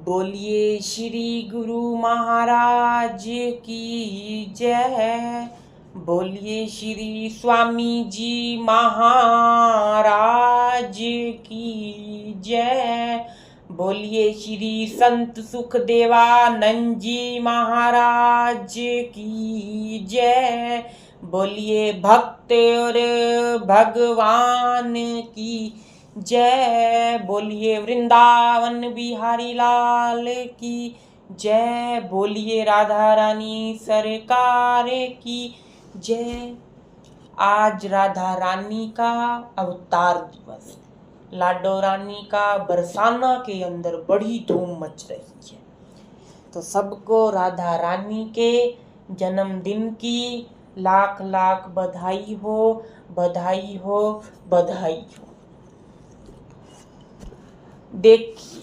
बोलिए श्री गुरु महाराज की जय। बोलिए श्री स्वामी जी महाराज की जय। बोलिए श्री संत सुखदेवानंद जी महाराज की जय। बोलिए भक्त और भगवान की जय। बोलिए वृंदावन बिहारी लाल की जय। बोलिए राधा रानी सरकार की जय। आज राधा रानी का अवतार दिवस, लाडो रानी का बरसाना के अंदर बड़ी धूम मच रही है। तो सबको राधा रानी के जन्मदिन की लाख लाख बधाई हो, बधाई हो, बधाई हो। देखिए,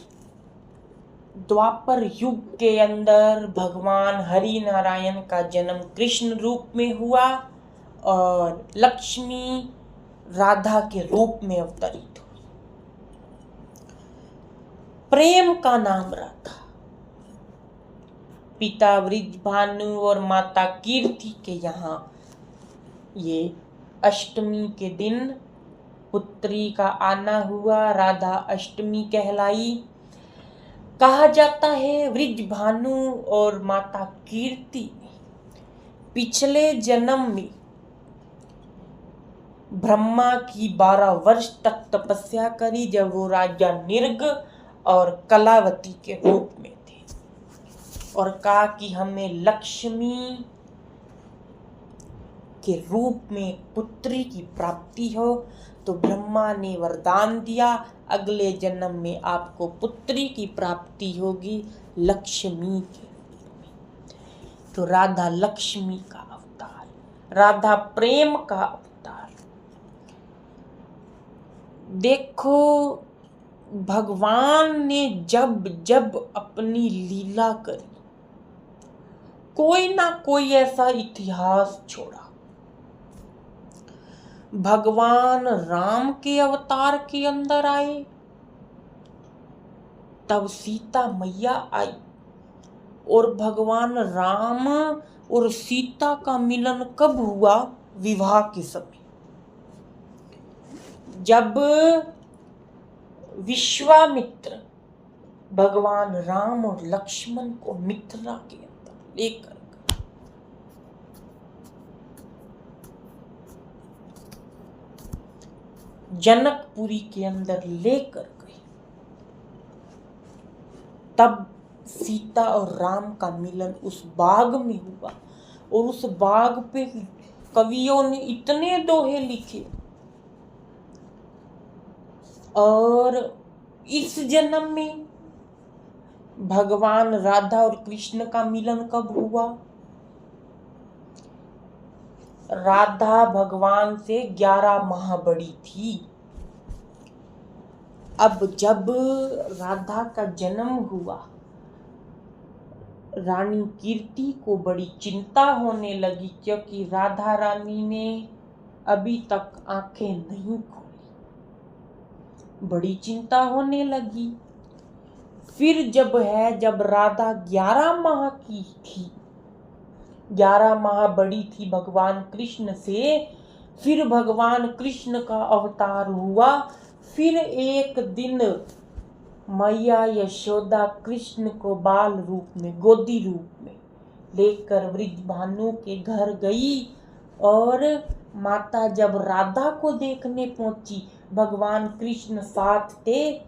द्वापर युग के अंदर भगवान हरि नारायण का जन्म कृष्ण रूप में हुआ और लक्ष्मी राधा के रूप में अवतरित हुई। प्रेम का नाम राधा। पिता वृषभानु और माता कीर्ति के यहाँ ये अष्टमी के दिन पुत्री का आना हुआ, राधा अष्टमी कहलाई। कहा जाता है वृषभानु और माता कीर्ति ने पिछले जन्म में ब्रह्मा की 12 वर्ष तक तपस्या करी, जब वो राजा निर्ग और कलावती के रूप में थे, और कहा कि हमें लक्ष्मी के रूप में पुत्री की प्राप्ति हो। तो ब्रह्मा ने वरदान दिया, अगले जन्म में आपको पुत्री की प्राप्ति होगी लक्ष्मी के रूप में। तो राधा लक्ष्मी का अवतार, राधा प्रेम का अवतार। देखो, भगवान ने जब जब अपनी लीला करी, कोई ना कोई ऐसा इतिहास छोड़ा। भगवान राम के अवतार के अंदर आए, तब सीता मैया आई, और भगवान राम और सीता का मिलन कब हुआ? विवाह के समय, जब विश्वामित्र भगवान राम और लक्ष्मण को मिथिला के अंदर लेकर जनकपुरी के अंदर लेकर गए, तब सीता और राम का मिलन उस बाग में हुआ। और उस बाग पे कवियों ने इतने दोहे लिखे। और इस जन्म में भगवान राधा और कृष्ण का मिलन कब हुआ? राधा भगवान से 11 माह बड़ी थी। अब जब राधा का जन्म हुआ, रानी कीर्ति को बड़ी चिंता होने लगी, क्योंकि राधा रानी ने अभी तक आंखें नहीं खोली। बड़ी चिंता होने लगी। फिर जब राधा 11 माह की थी, 11 माह बड़ी थी भगवान कृष्ण से, फिर भगवान कृष्ण का अवतार हुआ। फिर एक दिन मैया यशोदा कृष्ण को बाल रूप में, गोदी रूप में लेकर वृषभानु के घर गई। और माता जब राधा को देखने पहुंची, भगवान कृष्ण साथ थे।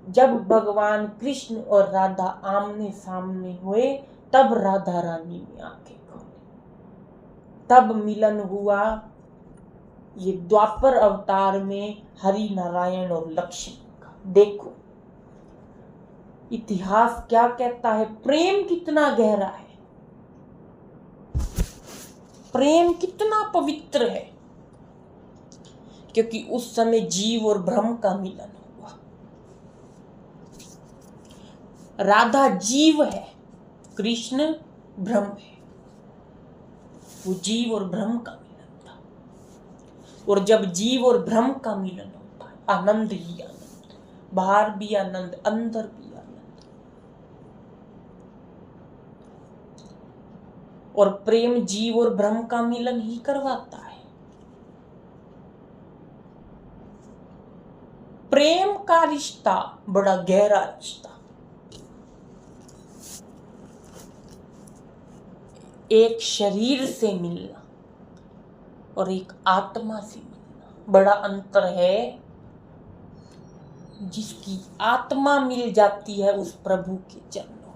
जब भगवान कृष्ण और राधा आमने सामने हुए, तब राधा रानी ने आंखें खोली, तब मिलन हुआ ये द्वापर अवतार में हरि नारायण और लक्ष्मी का। देखो, इतिहास क्या कहता है, प्रेम कितना गहरा है, प्रेम कितना पवित्र है, क्योंकि उस समय जीव और ब्रह्म का मिलन हुआ। राधा जीव है, कृष्ण ब्रह्म है। वो जीव और ब्रह्म का मिलन था। और जब जीव और ब्रह्म का मिलन होता है, आनंद ही आनंद, बाहर भी आनंद, अंदर भी आनंद। और प्रेम जीव और ब्रह्म का मिलन ही करवाता है। प्रेम का रिश्ता बड़ा गहरा रिश्ता, एक शरीर से मिलना और एक आत्मा से मिलना बड़ा अंतर है। जिसकी आत्मा मिल जाती है उस प्रभु के चरणों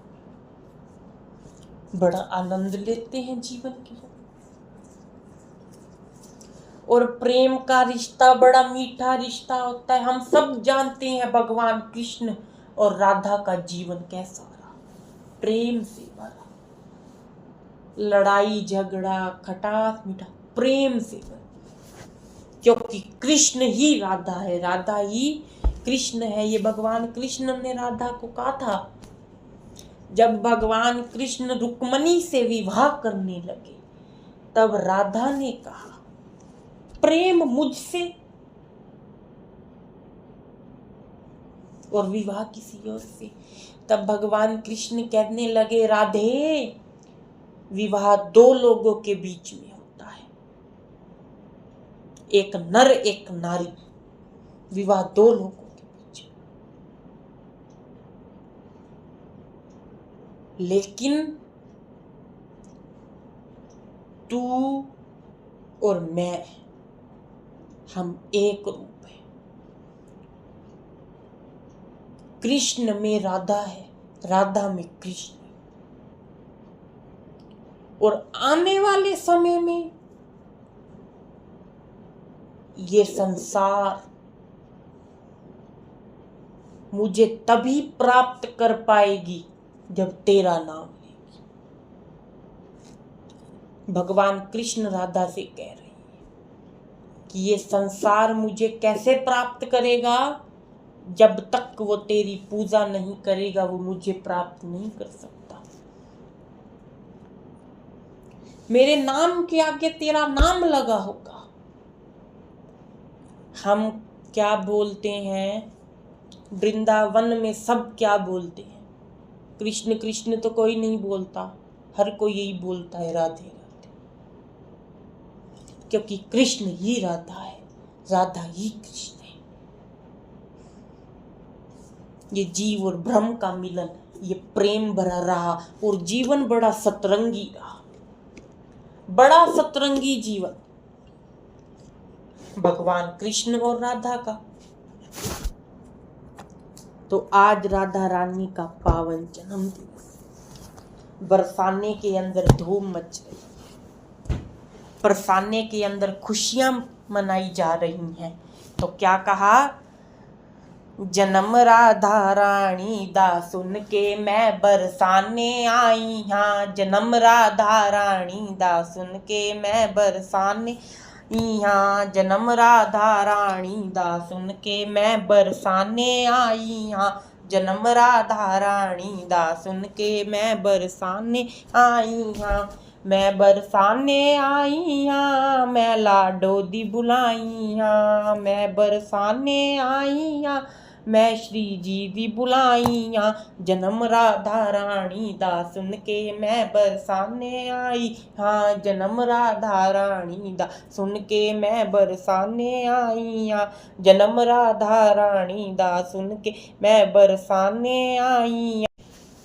में बड़ा आनंद लेते हैं जीवन के। और प्रेम का रिश्ता बड़ा मीठा रिश्ता होता है। हम सब जानते हैं भगवान कृष्ण और राधा का जीवन कैसा रहा, प्रेम से भरा, लड़ाई झगड़ा खटास मीठा प्रेम से भरा, क्योंकि कृष्ण ही राधा है, राधा ही कृष्ण है। ये भगवान कृष्ण ने राधा को कहा था। जब भगवान कृष्ण रुक्मणी से विवाह करने लगे तब राधा ने कहा प्रेम मुझसे और विवाह किसी और से। तब भगवान कृष्ण कहने लगे राधे, विवाह दो लोगों के बीच में होता है, एक नर एक नारी, विवाह दो लोगों के बीच में। लेकिन तू और मैं, हम एक रूप है। कृष्ण में राधा है, राधा में कृष्ण है। और आने वाले समय में ये संसार मुझे तभी प्राप्त कर पाएगी जब तेरा नाम लेगी। भगवान कृष्ण राधा से कह रहे हैं कि ये संसार मुझे कैसे प्राप्त करेगा, जब तक वो तेरी पूजा नहीं करेगा वो मुझे प्राप्त नहीं कर सकता। मेरे नाम के आगे तेरा नाम लगा होगा। हम क्या बोलते हैं, वृंदावन में सब क्या बोलते हैं, कृष्ण कृष्ण तो कोई नहीं बोलता, हर कोई यही बोलता है राधे राधे, क्योंकि कृष्ण ही राधा है, राधा ही कृष्ण है। ये जीव और ब्रह्म का मिलन, ये प्रेम भरा रहा और जीवन बड़ा सतरंगी रहा, बड़ा सतरंगी जीवन भगवान कृष्ण और राधा का। तो आज राधा रानी का पावन जन्म दिवस, बरसाने के अंदर धूम मच रही, बरसाने के अंदर खुशियां मनाई जा रही हैं। तो क्या कहा, जन्म राधा रानी दा सुन के मैं बरसाने आई हाँ, जन्म राधा रानी दा सुन के मैं बरसाने यहाँ, जन्म राधा रानी दा सुन के मैं बरसाने आई हाँ, जन्म राधा रानी दा सुन के मैं बरसाने आई हाँ, मैं बरसाने आई हाँ, मैं लाडो दी बुलाई हाँ, मैं बरसाने आई हाँ, मैं श्री जी दी बुलाई हाँ, जन्म राधा रानी दा सुन के मैं बरसाने आई हाँ, जन्म राधा रानी दा सुन के मैं बरसाने आई हाँ, जन्म राधा रानी दा सुन के मैं बरसाने आई।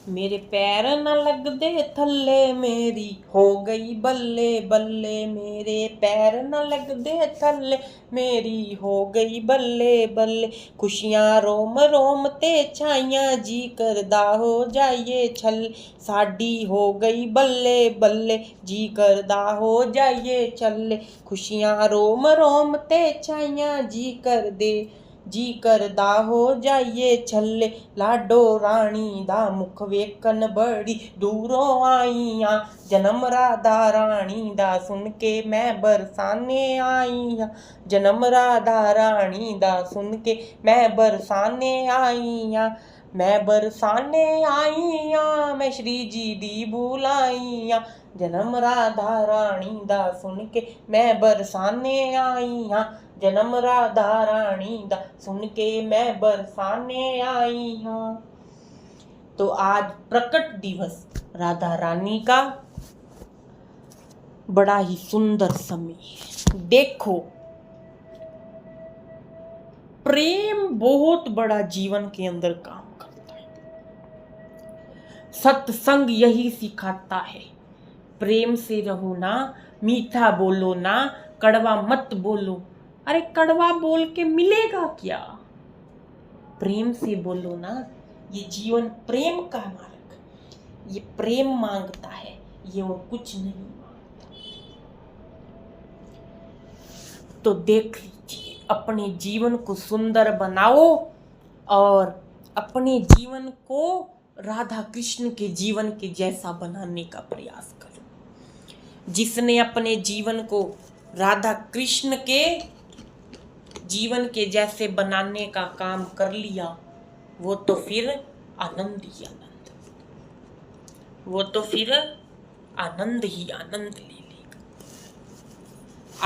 मेरे पैर न लग दे थल्ले मेरी हो गई बल्ले बल्ले, मेरे पैर न लग दे थल्ले मेरी हो गई बल्ले बल्ले, खुशियां रोम रोम ते छाइयां जी करदा हो जाइए छल, साडी हो गई बल्ले बल्ले जी करदा हो जाइए छल, खुशियां रोम रोम ते छाइयां जी करदा हो जाइए छल्ले, लाडो रानी दा मुख वेखन बड़ी दूरों आईयां, जन्म राधा रानी दा सुन के मैं बरसाने आईयां, जन्म राधा रानी दा सुन के मैं बरसाने आईयां, मैं बरसाने आईयां, मैं श्री जी दी बुलाईयां, जन्म राधा रानी दा सुन के मैं बरसाने आईयां, जन्म राधा रानी दा सुन के मैं बरसाने आई हाँ। तो आज प्रकट दिवस राधा रानी का, बड़ा ही सुंदर समय है। देखो, प्रेम बहुत बड़ा जीवन के अंदर काम करता है। सत्संग यही सिखाता है, प्रेम से रहो ना, मीठा बोलो ना, कड़वा मत बोलो। अरे कड़वा बोल के मिलेगा क्या? प्रेम से बोलो ना। ये जीवन प्रेम का मार्ग, ये प्रेम मांगता है, ये वो कुछ नहीं मांगता। तो देख लीजिए, अपने जीवन को सुंदर बनाओ और अपने जीवन को राधा कृष्ण के जीवन के जैसा बनाने का प्रयास करो। जिसने अपने जीवन को राधा कृष्ण के जीवन के जैसे बनाने का काम कर लिया, वो तो फिर आनंद ही आनंद, वो तो फिर आनंद ही आनंद ले लेगा।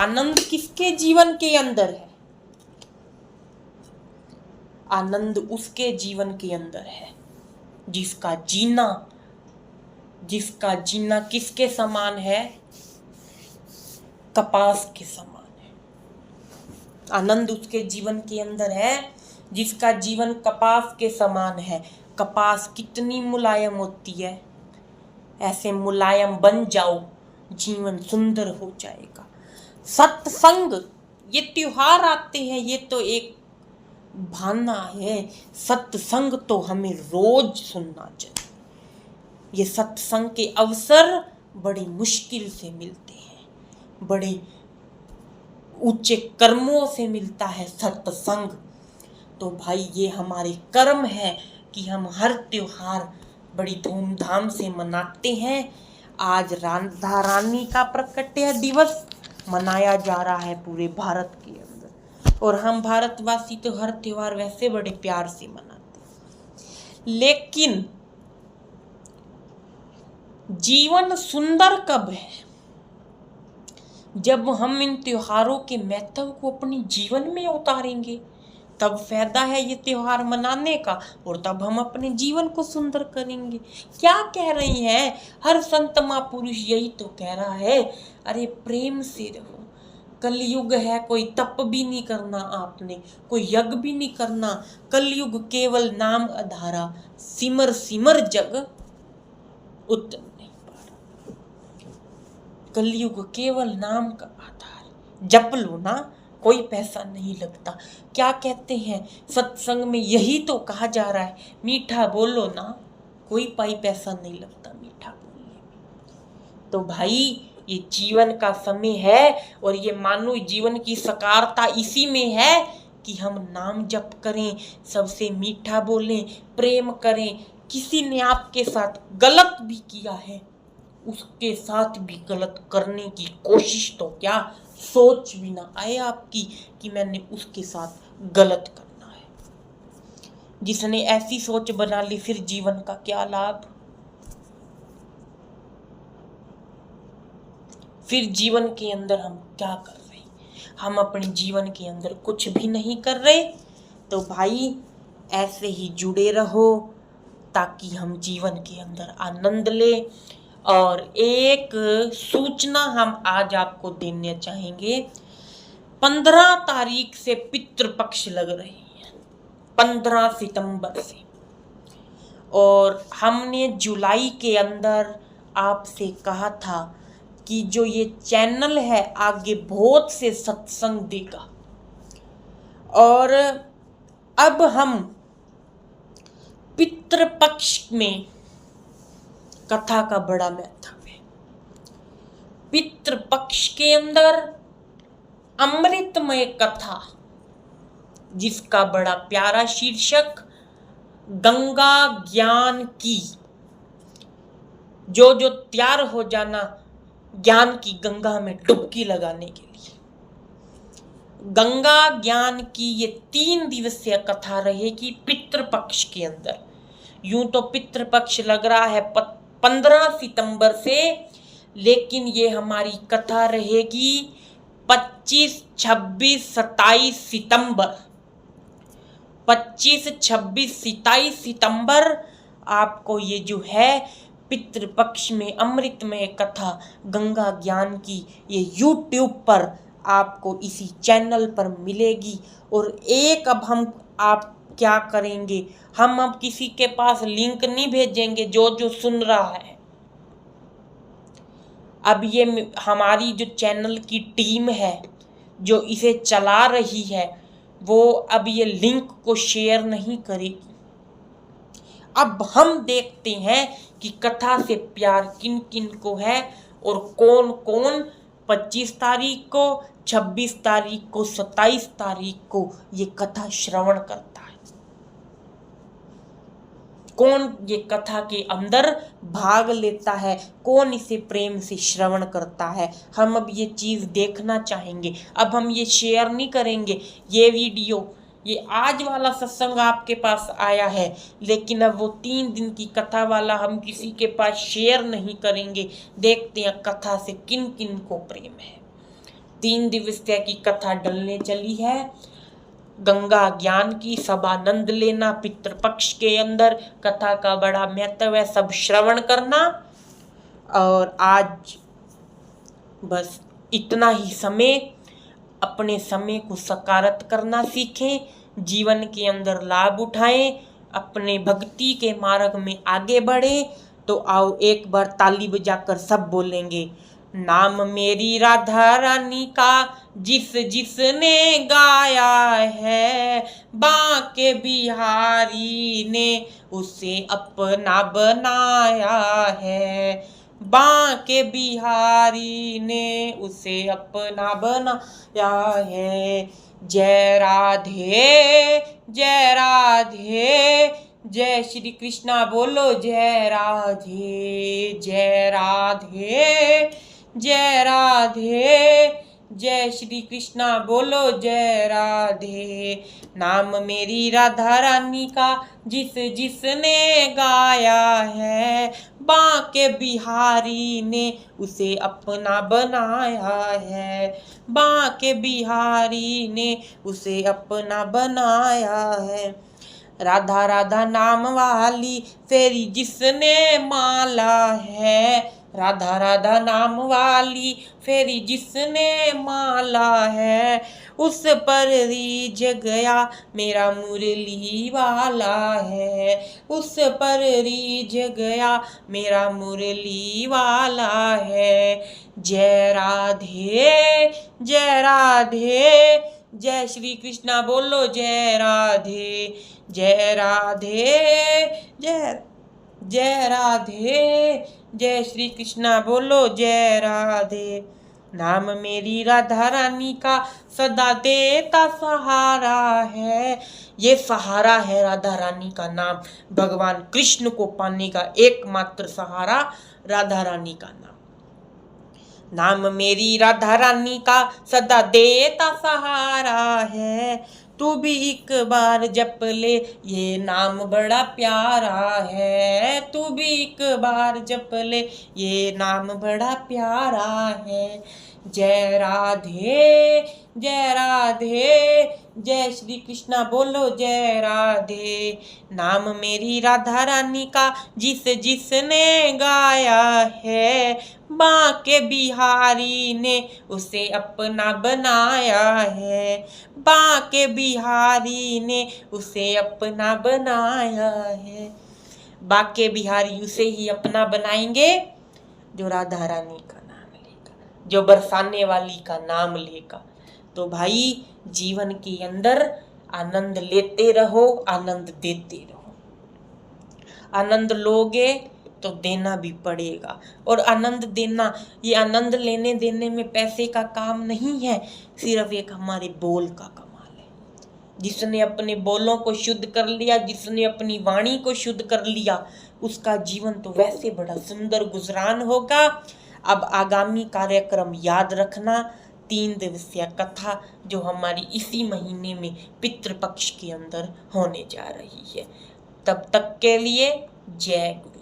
आनंद किसके जीवन के अंदर है? आनंद उसके जीवन के अंदर है जिसका जीना किसके समान है? कपास के समान है। आनंद उसके जीवन के अंदर है जिसका जीवन कपास के समान है। कपास कितनी मुलायम होती है, ऐसे मुलायम बन जाओ, जीवन सुंदर हो जाएगा। सत्संग, ये त्योहार आते हैं, ये तो एक बहाना है। सत्संग तो हमें रोज सुनना चाहिए। ये सत्संग के अवसर बड़ी मुश्किल से मिलते हैं, बड़े ऊंचे कर्मों से मिलता है सत्संग। तो भाई ये हमारे कर्म है कि हम हर त्योहार बड़ी धूमधाम से मनाते हैं। आज राधा रानी का प्रकट्य दिवस मनाया जा रहा है पूरे भारत के अंदर, और हम भारतवासी तो हर त्योहार वैसे बड़े प्यार से मनाते हैं। लेकिन जीवन सुंदर कब है? जब हम इन त्योहारों के महत्व को अपने जीवन में उतारेंगे, तब फायदा है ये त्योहार मनाने का, और तब हम अपने जीवन को सुंदर करेंगे। क्या कह रही हैं हर संत महापुरुष? यही तो कह रहा है, अरे प्रेम से रहो। कलयुग है, कोई तप भी नहीं करना आपने, कोई यज्ञ भी नहीं करना। कलयुग केवल नाम आधारा, सिमर सिमर जग उतर नहीं पा रहा। कलयुग केवल नाम का आधार, जप लो ना, कोई पैसा नहीं लगता। क्या कहते हैं सत्संग में? यही तो कहा जा रहा है, मीठा बोलो ना, कोई पैसा नहीं लगता मीठा बोलने में। तो भाई ये जीवन का समय है, और ये मानव जीवन की साकारता इसी में है कि हम नाम जप करें, सबसे मीठा बोलें, प्रेम करें। किसी ने आपके साथ गलत भी किया है, उसके साथ भी गलत करने की कोशिश तो क्या, सोच भी ना आए आपकी कि मैंने उसके साथ गलत करना है। जिसने ऐसी सोच बना ली, फिर जीवन का क्या लाभ? फिर जीवन के अंदर हम क्या कर रहे? हम अपने जीवन के अंदर कुछ भी नहीं कर रहे। तो भाई ऐसे ही जुड़े रहो ताकि हम जीवन के अंदर आनंद ले। और एक सूचना हम आज आपको देने चाहेंगे, 15 तारीख से पितृपक्ष लग रही है, 15 सितंबर से। और हमने जुलाई के अंदर आपसे कहा था कि जो ये चैनल है आगे बहुत से सत्संग देगा, और अब हम पितृपक्ष में कथा का बड़ा महत्व है। पितृपक्ष के अंदर अमृतमय कथा, जिसका बड़ा प्यारा शीर्षक गंगा ज्ञान की, जो तैयार हो जाना ज्ञान की गंगा में डुबकी लगाने के लिए। गंगा ज्ञान की ये 3 दिवसीय कथा रहेगी पितृपक्ष के अंदर। यूं तो पितृपक्ष लग रहा है 15 सितंबर से, लेकिन ये हमारी कथा रहेगी 25, 26, 27 सितंबर। 25, 26, 27 सितंबर आपको ये जो है पितृपक्ष में अमृतमय कथा गंगा ज्ञान की ये YouTube पर आपको इसी चैनल पर मिलेगी। और एक अब हम आप क्या करेंगे, हम अब किसी के पास लिंक नहीं भेजेंगे। जो जो सुन रहा है, अब ये हमारी जो चैनल की टीम है जो इसे चला रही है, वो अब ये लिंक को शेयर नहीं करेगी। अब हम देखते हैं कि कथा से प्यार किन किन को है और कौन कौन 25 तारीख को, 26 तारीख को, 27 तारीख को ये कथा श्रवण करता है। कौन ये कथा के अंदर भाग लेता है, कौन इसे प्रेम से श्रवण करता है। हम अब ये चीज़ देखना चाहेंगे। अब हम ये शेयर नहीं करेंगे। ये वीडियो, ये आज वाला सत्संग आपके पास आया है, लेकिन अब वो 3 दिन की कथा वाला हम किसी के पास शेयर नहीं करेंगे। देखते हैं कथा से किन किन को प्रेम है। 3 दिवसीय की कथा डलने चली है। गंगा ज्ञान की, सब आनंद लेना। पितृपक्ष के अंदर कथा का बड़ा महत्व है, सब श्रवण करना। और आज बस इतना ही समय, अपने समय को सकारात्मक करना सीखें, जीवन के अंदर लाभ उठाएं, अपने भक्ति के मार्ग में आगे बढ़े। तो आओ एक बार ताली बजाकर सब बोलेंगे, नाम मेरी राधा रानी का जिस जिसने गाया है, बांके बिहारी ने उसे अपना बनाया है, बांके बिहारी ने उसे अपना बनाया है। जय राधे जय राधे, जय श्री कृष्णा बोलो जय राधे, जय राधे जय राधे, जय श्री कृष्णा बोलो जय राधे। नाम मेरी राधा रानी का जिस जिसने गाया है, बांके बिहारी ने उसे अपना बनाया है, बांके बिहारी ने उसे अपना बनाया है। राधा राधा नाम वाली फेरी जिसने माला है, राधा राधा नाम वाली फेरी जिसने माला है, उस पर रीझ गया मेरा मुरली वाला है, उस पर रीझ गया मेरा मुरली वाला है। जय राधे जय राधे, जय श्री कृष्णा बोलो जय राधे, जय राधे जय जय राधे, जय श्री कृष्णा बोलो जय राधे। नाम मेरी राधा रानी का सदा देता सहारा है। ये सहारा है राधा रानी का नाम, भगवान कृष्ण को पाने का एकमात्र सहारा राधा रानी का नाम। नाम मेरी राधा रानी का सदा देता सहारा है, तू भी एक बार जप ले ये नाम बड़ा प्यारा है, तू भी एक बार जप ले ये नाम बड़ा प्यारा है। जय राधे जय राधे, जय श्री कृष्णा बोलो जय राधे। नाम मेरी राधा रानी का जिस जिसने गाया है, बांके बिहारी ने उसे अपना बनाया है, बांके बिहारी ने उसे अपना बनाया है। बांके बिहारी उसे ही अपना बनाएंगे जो राधा रानी का नाम लेगा, जो बरसाने वाली का नाम लेगा। तो भाई जीवन के अंदर आनंद लेते रहो, आनंद देते रहो। आनंद लोगे तो देना भी पड़ेगा। और आनंद देना, ये आनंद लेने देने में पैसे का काम नहीं है, सिर्फ एक हमारे बोल का कमाल है। जिसने अपने बोलों को शुद्ध कर लिया, जिसने अपनी वाणी को शुद्ध कर लिया, उसका जीवन तो वैसे बड़ा सुंदर गुजरान होगा। अब आगामी कार्यक्रम याद रखना, 3 दिवसीय कथा जो हमारी इसी महीने में पितृपक्ष के अंदर होने जा रही है। तब तक के लिए जय गुरु।